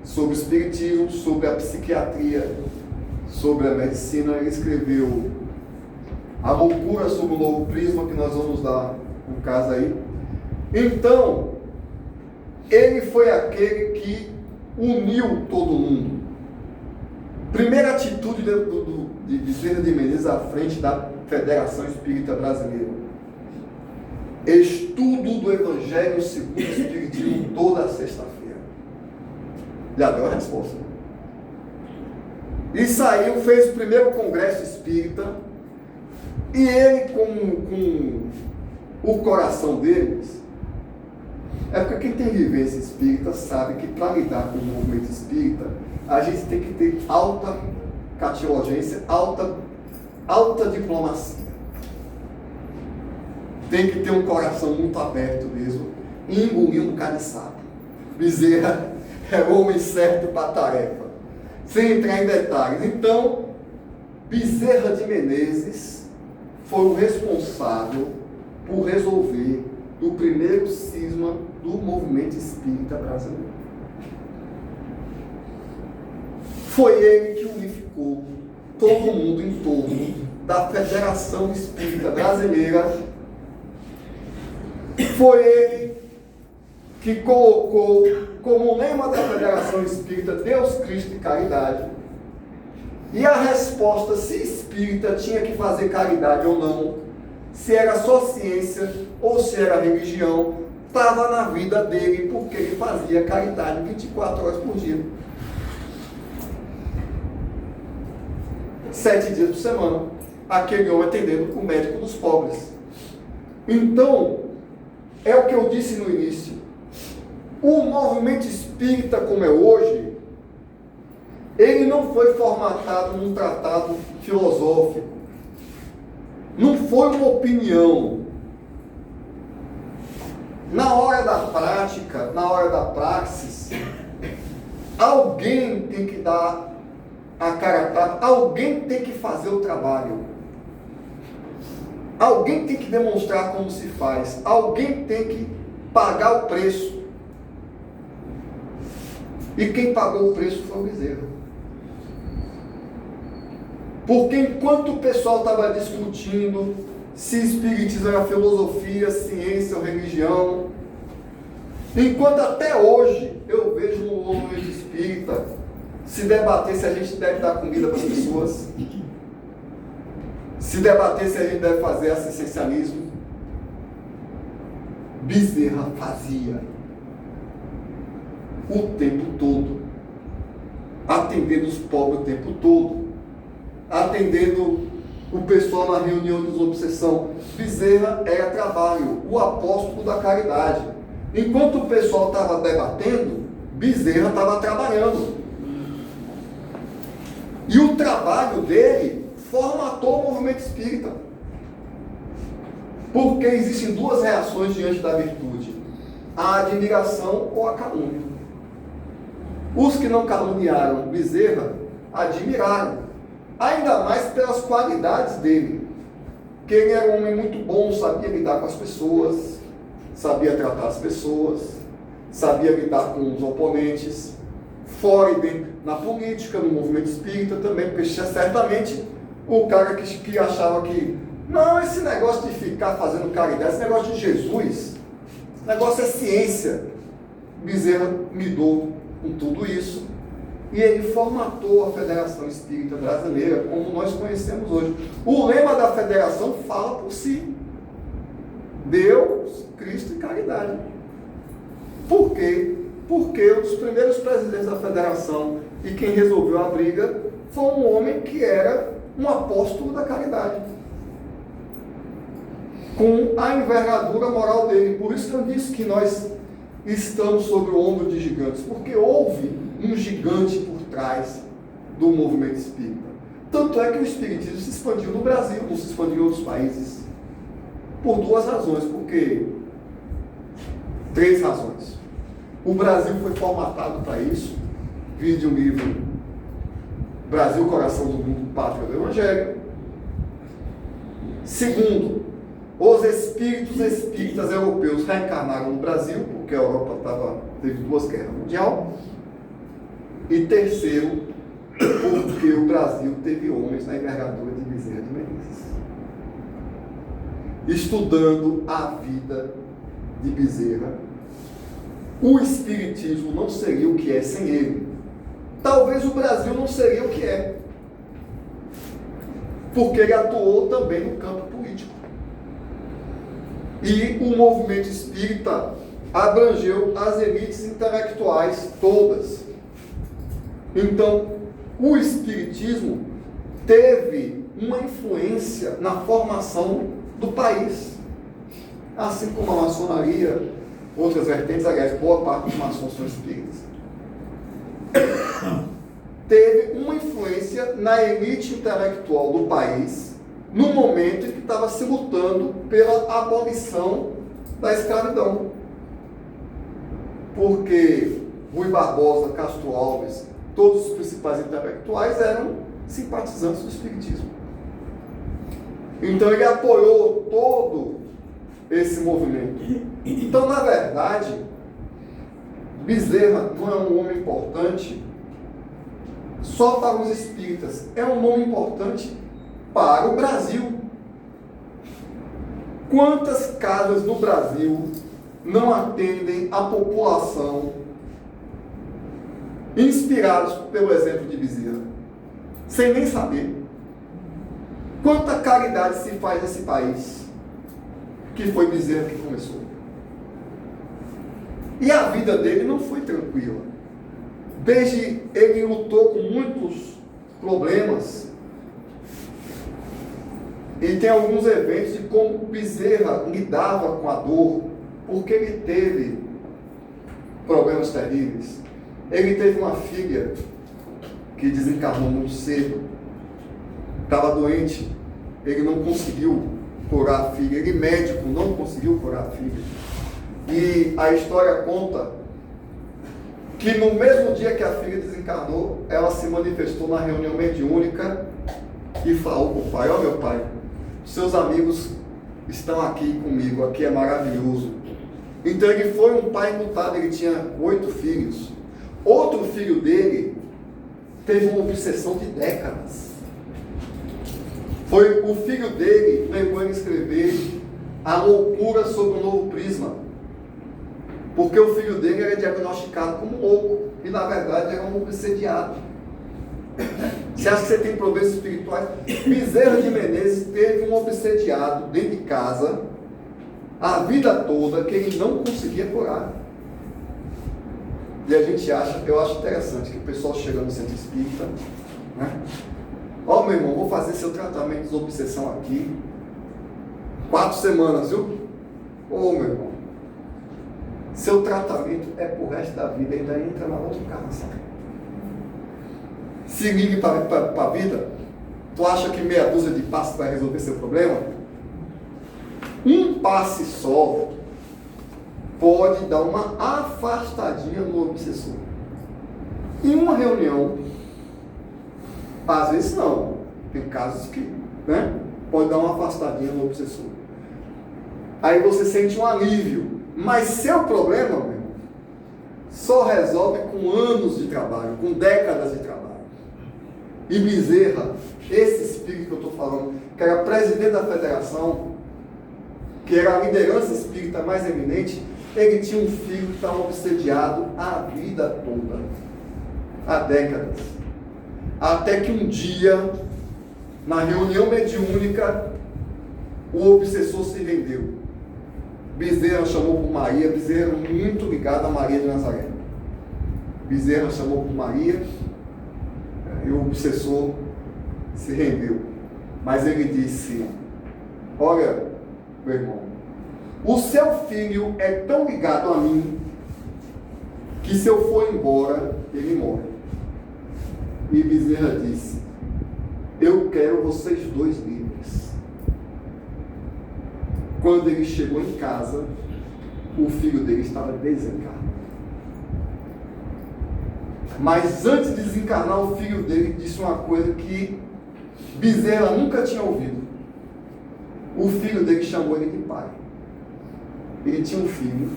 sobre o espiritismo, sobre a psiquiatria, sobre a medicina. Ele escreveu A Loucura sob o Novo Prisma, que nós vamos dar um caso aí. Então, ele foi aquele que uniu todo mundo. Primeira atitude de Bezerra de Menezes à frente da Federação Espírita Brasileira: estudo do Evangelho segundo o Espiritismo toda sexta-feira. Já deu a resposta. E saiu, fez o primeiro congresso espírita, e ele, com o coração deles, é porque quem tem vivência espírita sabe que para lidar com o movimento espírita, a gente tem que ter alta cateologência, alta diplomacia. Tem que ter um coração muito aberto mesmo e engolir um bocado de sapo. Bezerra é o homem certo para a tarefa, sem entrar em detalhes. Então, Bezerra de Menezes foi o responsável por resolver o primeiro cisma do movimento espírita brasileiro. Foi ele que unificou todo mundo em torno da Federação Espírita Brasileira. Foi ele que colocou como lema da Federação Espírita Deus, Cristo e Caridade. E a resposta se espírita tinha que fazer caridade ou não, se era só ciência ou se era religião, estava na vida dele, porque ele fazia caridade 24 horas por dia. 7 dias por semana. Aquele homem atendendo com o médico dos pobres. Então, é o que eu disse no início. O movimento espírita como é hoje, ele não foi formatado num tratado filosófico. Não foi uma opinião. Na hora da prática, na hora da praxis, alguém tem que dar a cara a tapa. Alguém tem que fazer o trabalho. Alguém tem que demonstrar como se faz. Alguém tem que pagar o preço. E quem pagou o preço foi o Bezerra. Porque enquanto o pessoal estava discutindo se espiritismo era filosofia, ciência ou religião, enquanto até hoje eu vejo no movimento espírita se debater se a gente deve dar comida para as pessoas, se debater se a gente deve fazer assistencialismo, Bezerra fazia o tempo todo, atendendo os pobres o tempo todo, atendendo o pessoal na reunião de desobsessão. Bezerra era trabalho, o apóstolo da caridade. Enquanto o pessoal estava debatendo, Bezerra estava trabalhando. E o trabalho dele formatou o movimento espírita. Porque existem duas reações diante da virtude: a admiração ou a calúnia. Os que não caluniaram Bezerra admiraram, ainda mais pelas qualidades dele, que ele era um homem muito bom, sabia lidar com as pessoas, sabia tratar as pessoas, sabia lidar com os oponentes, fora e dentro, na política, no movimento espírita também, porque certamente o cara que achava que, não, esse negócio de ficar fazendo caridade, esse negócio de Jesus, esse negócio é ciência. Bezerra lidou com tudo isso, e ele formatou a Federação Espírita Brasileira como nós conhecemos hoje. O lema da federação fala por si: Deus, Cristo e caridade. Por quê? Porque um dos primeiros presidentes da federação e quem resolveu a briga foi um homem que era um apóstolo da caridade, com a envergadura moral dele. Por isso que eu disse que nós estamos sobre o ombro de gigantes, porque houve um gigante por trás do movimento espírita. Tanto é que o espiritismo se expandiu no Brasil, não se expandiu em outros países, por duas razões. Porque três razões. O Brasil foi formatado para isso. Vide um livro, Brasil, Coração do Mundo, Pátria do Evangelho. Segundo, os espíritos espíritas europeus reencarnaram no Brasil, porque a Europa teve duas guerras mundiais. E terceiro, porque o Brasil teve homens na envergadura de Bezerra de Menezes, estudando a vida de Bezerra. O espiritismo não seria o que é sem ele. Talvez o Brasil não seria o que é, porque ele atuou também no campo político. E o movimento espírita abrangeu as elites intelectuais todas. Então, o espiritismo teve uma influência na formação do país, assim como a maçonaria, outras vertentes, aliás, boa parte dos maçons são espíritas. Teve uma influência na elite intelectual do país, no momento em que estava se lutando pela abolição da escravidão. Porque Rui Barbosa, Castro Alves, todos os principais intelectuais eram simpatizantes do espiritismo. Então ele apoiou todo esse movimento. Então, na verdade, Bezerra não é um homem importante só para os espíritas, é um nome importante para o Brasil. Quantas casas no Brasil não atendem a população inspirados pelo exemplo de Bezerra, sem nem saber? Quanta caridade se faz nesse país, que foi Bezerra que começou. E a vida dele não foi tranquila. Desde ele lutou com muitos problemas, e tem alguns eventos de como Bezerra lidava com a dor, porque ele teve problemas terríveis. Ele teve uma filha que desencarnou muito cedo, estava doente, ele não conseguiu curar a filha, ele médico não conseguiu curar a filha. E a história conta que no mesmo dia que a filha desencarnou, ela se manifestou na reunião mediúnica e falou para o pai: ó meu pai, seus amigos estão aqui comigo, aqui é maravilhoso. Então ele foi um pai mutado, ele tinha 8 filhos. Outro filho dele teve uma obsessão de décadas. Foi o filho dele que levou a escrever A Loucura sobre o Novo Prisma. Porque o filho dele era diagnosticado como louco e na verdade era um obsediado. Você acha que você tem problemas espirituais? Bezerra de Menezes teve um obsediado dentro de casa a vida toda que ele não conseguia curar. E a gente acha, eu acho interessante que o pessoal chega no centro espírita, né? Ó, meu irmão, vou fazer seu tratamento de obsessão aqui. 4 semanas, viu? Ô, meu irmão, seu tratamento é pro resto da vida, ainda entra na outra encarnação. Se ligue para a vida. Tu acha que meia dúzia de passos vai resolver seu problema? Um passe só pode dar uma afastadinha no obsessor. Em uma reunião, às vezes não. Tem casos que, né, pode dar uma afastadinha no obsessor. Aí você sente um alívio. Mas seu problema, meu irmão, só resolve com anos de trabalho, com décadas de trabalho. E Bezerra, esse espírito que eu estou falando, que era presidente da federação, que era a liderança espírita mais eminente, ele tinha um filho que estava obsediado a vida toda, há décadas. Até que um dia, na reunião mediúnica, o obsessor se rendeu. Bezerra chamou por Maria, Bezerra muito ligado a Maria de Nazaré. Bezerra chamou por Maria e o obsessor se rendeu. Mas ele disse: olha, meu irmão, o seu filho é tão ligado a mim que se eu for embora, ele morre. E Bezerra disse: eu quero vocês dois livres. Quando ele chegou em casa, o filho dele estava desencarnado. Mas antes de desencarnar, o filho dele disse uma coisa que Bezerra nunca tinha ouvido. O filho dele chamou ele de pai. Ele tinha um filho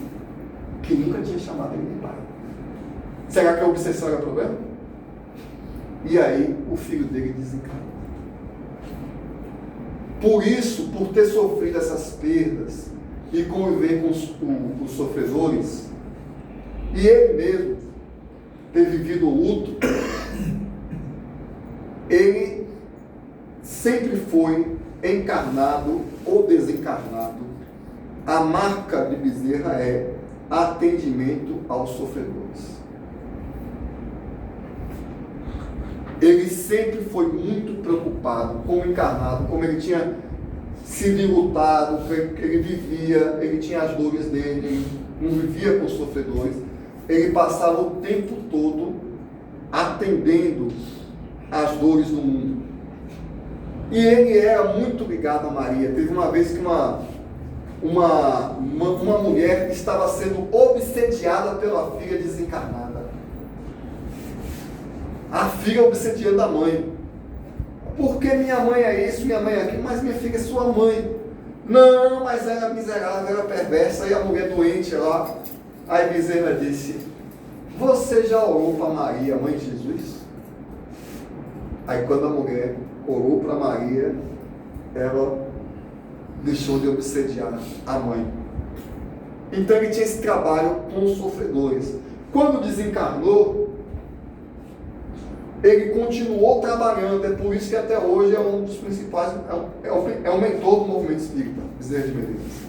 que nunca tinha chamado ele de pai. Será que a obsessão era problema? E aí o filho dele desencarnou. Por isso, por ter sofrido essas perdas e conviver com os sofredores, e ele mesmo ter vivido o luto, ele sempre foi encarnado ou desencarnado. A marca de Bezerra é atendimento aos sofredores. Ele sempre foi muito preocupado com o encarnado, como ele tinha se lutado, ele vivia, ele tinha as dores dele, ele não vivia com os sofredores, ele passava o tempo todo atendendo as dores do mundo. E ele era muito ligado a Maria. Teve uma vez que uma mulher estava sendo obsediada pela filha desencarnada. A filha obsediando a mãe. Por que minha mãe é isso, minha mãe é aquilo? Mas minha filha é sua mãe. Não, mas ela é miserável, ela é perversa. E a mulher doente lá. Aí Bezerra disse: você já orou para Maria, mãe de Jesus? Aí quando a mulher orou para Maria, ela deixou de obsediar a mãe. Então ele tinha esse trabalho com os sofredores. Quando desencarnou, ele continuou trabalhando. É por isso que até hoje é um dos principais, é o mentor do movimento espírita, Bezerra de Menezes.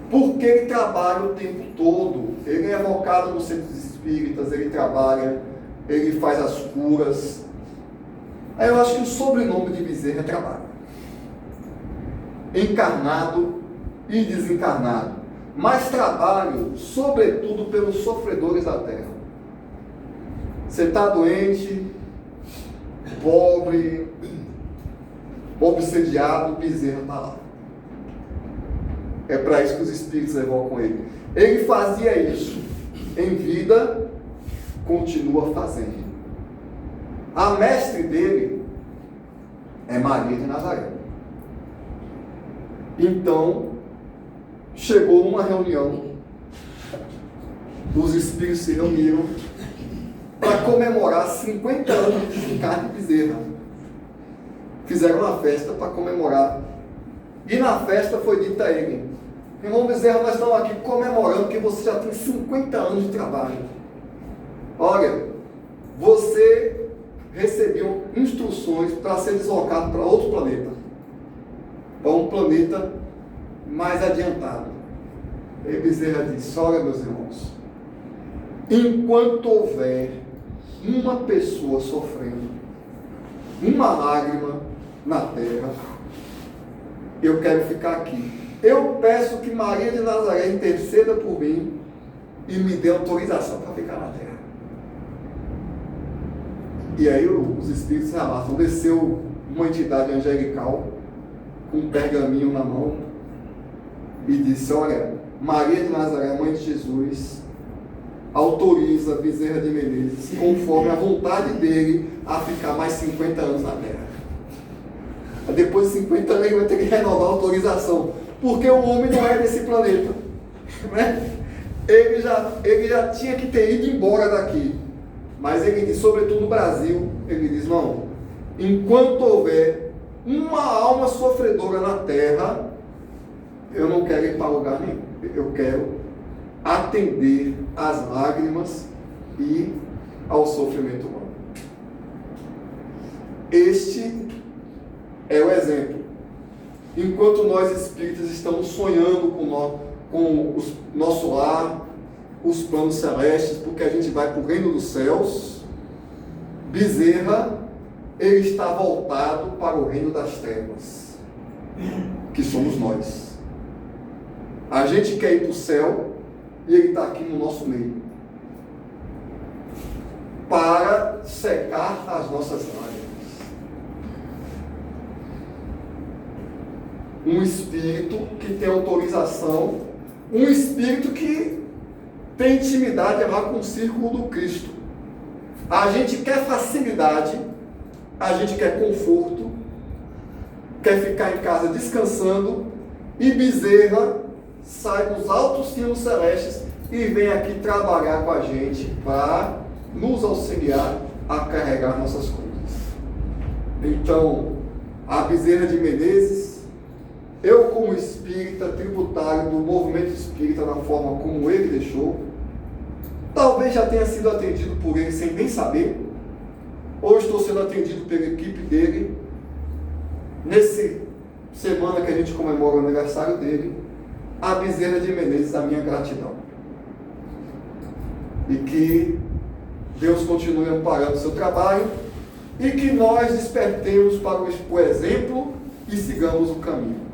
Porque ele trabalha o tempo todo. Ele é evocado nos centros espíritas, ele trabalha, ele faz as curas. Aí eu acho que o sobrenome de Bezerra é trabalho. Encarnado e desencarnado. Mas trabalho, sobretudo, pelos sofredores da terra. Você está doente, pobre, obsediado, Bezerra está lá. É para isso que os espíritos evocam ele. Ele fazia isso em vida continua fazendo. A mestre dele é Maria de Nazaré. Então, chegou numa reunião, os espíritos se reuniram para comemorar 50 anos de Ricardo Bezerra. Fizeram uma festa para comemorar. E na festa foi dito a ele: irmão Bezerra, nós estamos aqui comemorando que você já tem 50 anos de trabalho. Olha, você recebeu instruções para ser deslocado para outro planeta, para um planeta mais adiantado. E Bezerra disse: olha, meus irmãos, enquanto houver uma pessoa sofrendo, uma lágrima na terra, eu quero ficar aqui. Eu peço que Maria de Nazaré interceda por mim e me dê autorização para ficar na terra. E aí os espíritos relatam: desceu uma entidade angelical com um pergaminho na mão e disse: olha, Maria de Nazaré, mãe de Jesus, autoriza Bezerra de Menezes, conforme a vontade dele, a ficar mais 50 anos na terra. Depois de 50 anos ele vai ter que renovar a autorização, porque o homem não é desse planeta, né? Ele já tinha que ter ido embora daqui, mas ele diz, sobretudo no Brasil, ele diz: não, enquanto houver uma alma sofredora na terra, eu não quero ir para lugar nenhum. Eu quero atender às lágrimas e ao sofrimento humano. Este é o exemplo. Enquanto nós espíritas estamos sonhando com o nosso lar, os planos celestes, porque a gente vai para o reino dos céus, Bezerra, ele está voltado para o reino das trevas, que somos nós. A gente quer ir para o céu e ele está aqui no nosso meio para secar as nossas lágrimas. Um espírito que tem autorização, um espírito que tem intimidade lá com o círculo do Cristo. A gente quer facilidade, a gente quer conforto, quer ficar em casa descansando, e Bezerra sai dos altos cinos celestes e vem aqui trabalhar com a gente para nos auxiliar a carregar nossas coisas. Então, a Bezerra de Menezes, eu como espírita, tributário do movimento espírita na forma como ele deixou, talvez já tenha sido atendido por ele sem nem saber, ou estou sendo atendido pela equipe dele, nesse semana que a gente comemora o aniversário dele. A Bezerra de Menezes, a minha gratidão. E que Deus continue amparando o seu trabalho e que nós despertemos para o exemplo e sigamos o caminho.